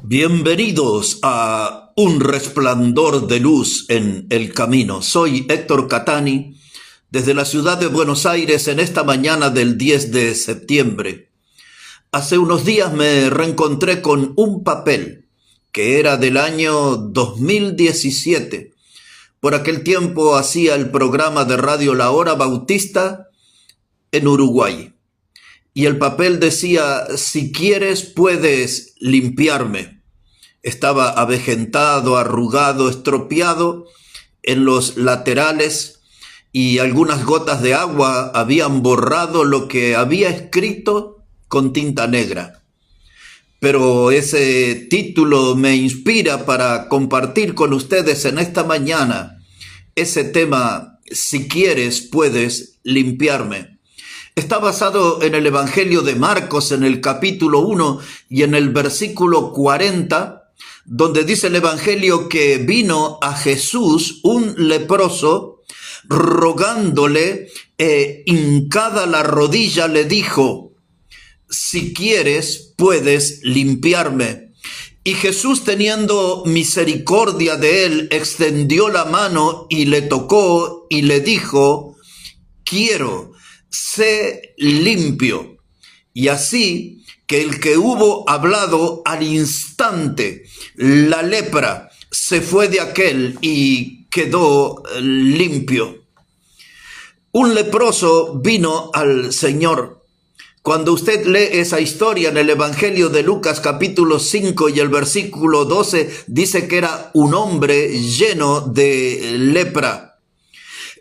Bienvenidos a Un Resplandor de Luz en el Camino. Soy Héctor Catani, desde la ciudad de Buenos Aires en esta mañana del 10 de septiembre. Hace unos días me reencontré con un papel que era del año 2017. Por aquel tiempo hacía el programa de radio La Hora Bautista en Uruguay. Y el papel decía: si quieres puedes limpiarme. Estaba avejentado, arrugado, estropeado en los laterales y algunas gotas de agua habían borrado lo que había escrito con tinta negra. Pero ese título me inspira para compartir con ustedes en esta mañana ese tema: si quieres puedes limpiarme. Está basado en el Evangelio de Marcos, en el capítulo 1 y en el versículo 40, donde dice el Evangelio que vino a Jesús un leproso, rogándole, hincada la rodilla, le dijo: si quieres, puedes limpiarme. Y Jesús, teniendo misericordia de él, extendió la mano y le tocó y le dijo: quiero, sé limpio. Y así que el que hubo hablado, al instante la lepra se fue de aquel y quedó limpio. Un leproso vino al Señor. Cuando usted lee esa historia en el Evangelio de Lucas capítulo 5 y el versículo 12, dice que era un hombre lleno de lepra.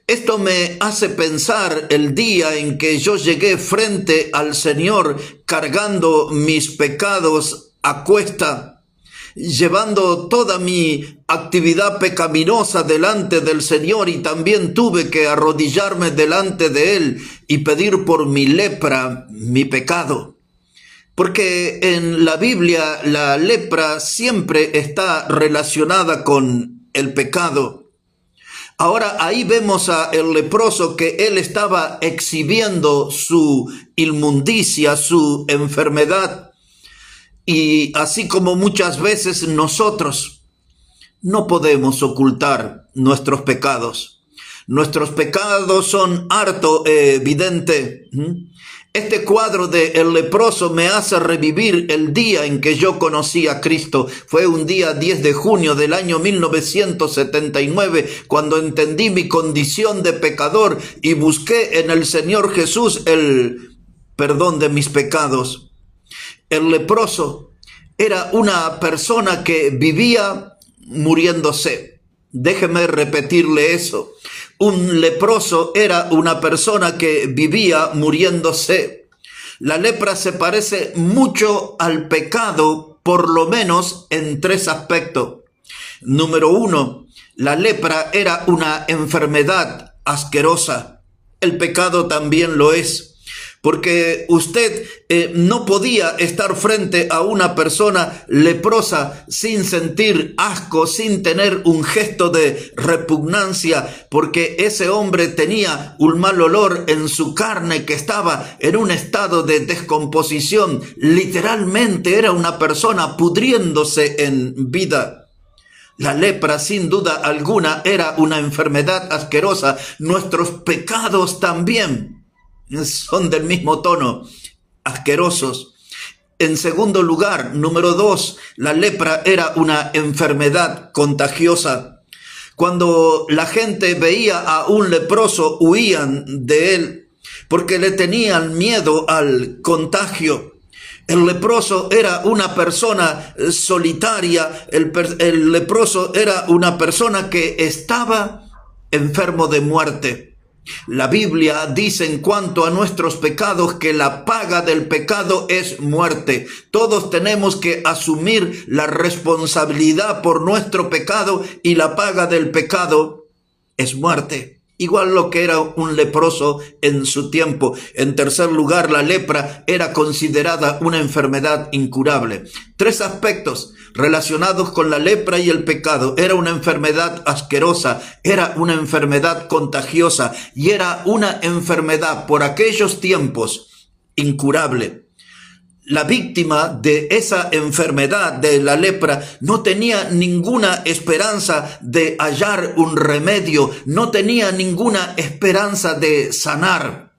Esto me hace pensar el día en que yo llegué frente al Señor cargando mis pecados a cuesta, llevando toda mi actividad pecaminosa delante del Señor, y también tuve que arrodillarme delante de Él y pedir por mi lepra, mi pecado. Porque en la Biblia la lepra siempre está relacionada con el pecado. Ahora ahí vemos a el leproso que él estaba exhibiendo su inmundicia, su enfermedad. Y así como muchas veces nosotros no podemos ocultar nuestros pecados. Nuestros pecados son harto evidentes. Este cuadro de el leproso me hace revivir el día en que yo conocí a Cristo. Fue un día 10 de junio del año 1979, cuando entendí mi condición de pecador y busqué en el Señor Jesús el perdón de mis pecados. El leproso era una persona que vivía muriéndose. Déjeme repetirle eso. Un leproso era una persona que vivía muriéndose. La lepra se parece mucho al pecado, por lo menos en tres aspectos. Número uno, la lepra era una enfermedad asquerosa. El pecado también lo es. Porque usted no podía estar frente a una persona leprosa sin sentir asco, sin tener un gesto de repugnancia, porque ese hombre tenía un mal olor en su carne que estaba en un estado de descomposición. Literalmente era una persona pudriéndose en vida. La lepra, sin duda alguna, era una enfermedad asquerosa. Nuestros pecados también son del mismo tono, asquerosos. En segundo lugar, número 2, la lepra era una enfermedad contagiosa. Cuando la gente veía a un leproso, huían de él porque le tenían miedo al contagio. El leproso era una persona solitaria. El leproso era una persona que estaba enfermo de muerte. La Biblia dice en cuanto a nuestros pecados que la paga del pecado es muerte. Todos tenemos que asumir la responsabilidad por nuestro pecado y la paga del pecado es muerte. Igual lo que era un leproso en su tiempo. En tercer lugar, la lepra era considerada una enfermedad incurable. Tres aspectos relacionados con la lepra y el pecado. Era una enfermedad asquerosa, era una enfermedad contagiosa y era una enfermedad por aquellos tiempos incurable. la víctima de esa enfermedad de la lepra no tenía ninguna esperanza de hallar un remedio, no tenía ninguna esperanza de sanar.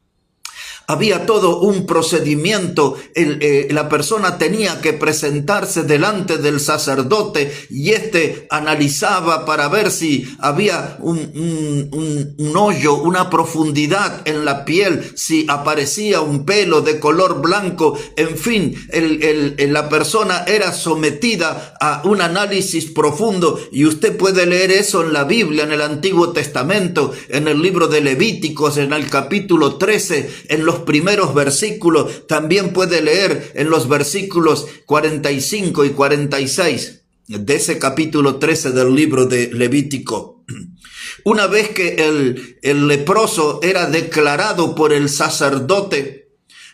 Había todo un procedimiento, la persona tenía que presentarse delante del sacerdote y éste analizaba para ver si había un hoyo, una profundidad en la piel, si aparecía un pelo de color blanco, en fin, la persona era sometida a un análisis profundo y usted puede leer eso en la Biblia, en el Antiguo Testamento, en el libro de Levíticos, en el capítulo 13, en los primeros versículos, también puede leer en los versículos 45 y 46 de ese capítulo 13 del libro de Levítico. Una vez que el leproso era declarado por el sacerdote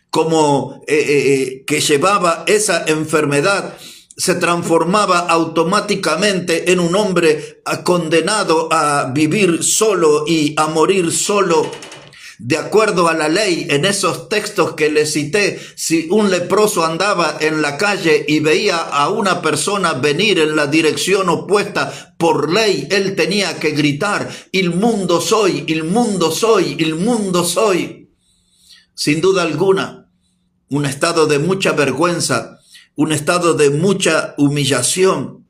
como que llevaba esa enfermedad, se transformaba automáticamente en un hombre condenado a vivir solo y a morir solo. De acuerdo a la ley, en esos textos que les cité, si un leproso andaba en la calle y veía a una persona venir en la dirección opuesta, por ley él tenía que gritar: "Inmundo soy, inmundo soy, inmundo soy". Sin duda alguna, un estado de mucha vergüenza, un estado de mucha humillación,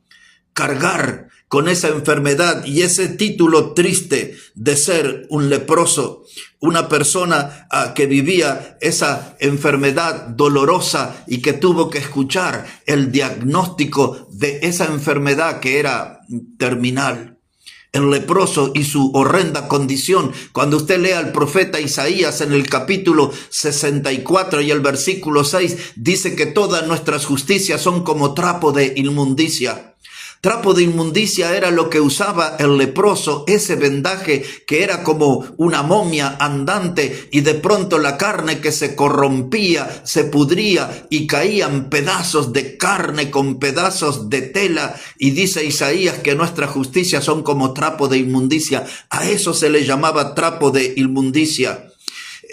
cargar con esa enfermedad y ese título triste de ser un leproso, una persona que vivía esa enfermedad dolorosa y que tuvo que escuchar el diagnóstico de esa enfermedad que era terminal. El leproso y su horrenda condición. Cuando usted lea al profeta Isaías en el capítulo 64 y el versículo 6, dice que todas nuestras justicias son como trapo de inmundicia. Trapo de inmundicia era lo que usaba el leproso, ese vendaje que era como una momia andante y de pronto la carne que se corrompía, se pudría y caían pedazos de carne con pedazos de tela. Y dice Isaías que nuestras justicias son como trapo de inmundicia. A eso se le llamaba trapo de inmundicia.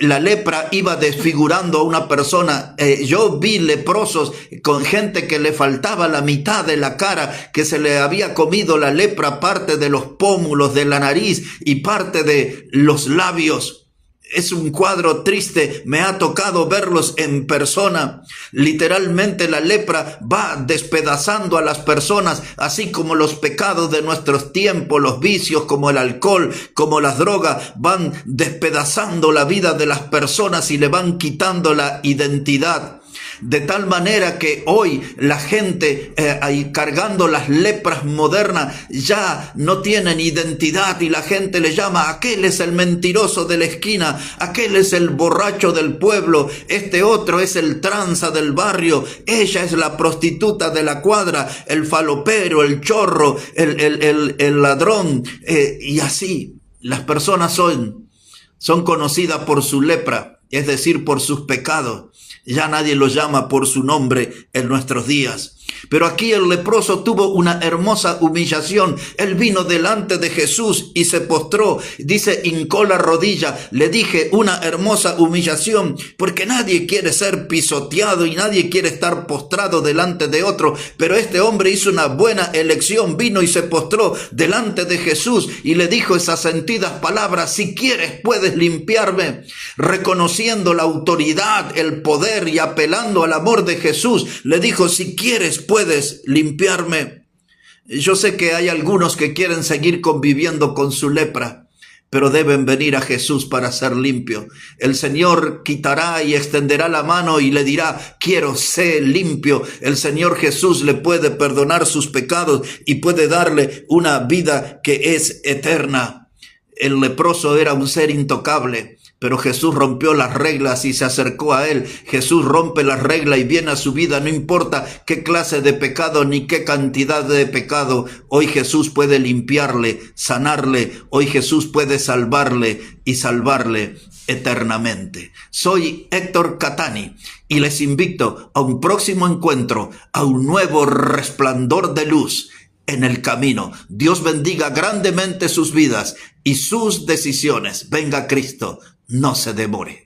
La lepra iba desfigurando a una persona. Yo vi leprosos con gente que le faltaba la mitad de la cara, que se le había comido la lepra, parte de los pómulos, de la nariz y parte de los labios. Es un cuadro triste, me ha tocado verlos en persona. Literalmente la lepra va despedazando a las personas, así como los pecados de nuestros tiempos, los vicios como el alcohol, como las drogas, van despedazando la vida de las personas y le van quitando la identidad. De tal manera que hoy la gente ahí cargando las lepras modernas ya no tienen identidad y la gente le llama: aquel es el mentiroso de la esquina, aquel es el borracho del pueblo, este otro es el tranza del barrio, ella es la prostituta de la cuadra, el falopero, el chorro, el ladrón, y así las personas son conocidas por su lepra, es decir, por sus pecados. Ya nadie lo llama por su nombre en nuestros días. Pero aquí el leproso tuvo una hermosa humillación. Él vino delante de Jesús y se postró. Dice, hincó la rodilla. Le dije, una hermosa humillación, porque nadie quiere ser pisoteado y nadie quiere estar postrado delante de otro. Pero este hombre hizo una buena elección. Vino y se postró delante de Jesús y le dijo esas sentidas palabras: si quieres puedes limpiarme. Reconociendo la autoridad, el poder y apelando al amor de Jesús, le dijo: si quieres puedes limpiarme. Yo sé que hay algunos que quieren seguir conviviendo con su lepra, pero deben venir a Jesús para ser limpio. El Señor quitará y extenderá la mano y le dirá: quiero ser limpio. El Señor Jesús le puede perdonar sus pecados y puede darle una vida que es eterna. El leproso era un ser intocable, pero Jesús rompió las reglas y se acercó a él. Jesús rompe las reglas y viene a su vida, no importa qué clase de pecado ni qué cantidad de pecado. Hoy Jesús puede limpiarle, sanarle. Hoy Jesús puede salvarle y salvarle eternamente. Soy Héctor Catani y les invito a un próximo encuentro, a un nuevo resplandor de luz en el camino. Dios bendiga grandemente sus vidas y sus decisiones. Venga Cristo, no se demore.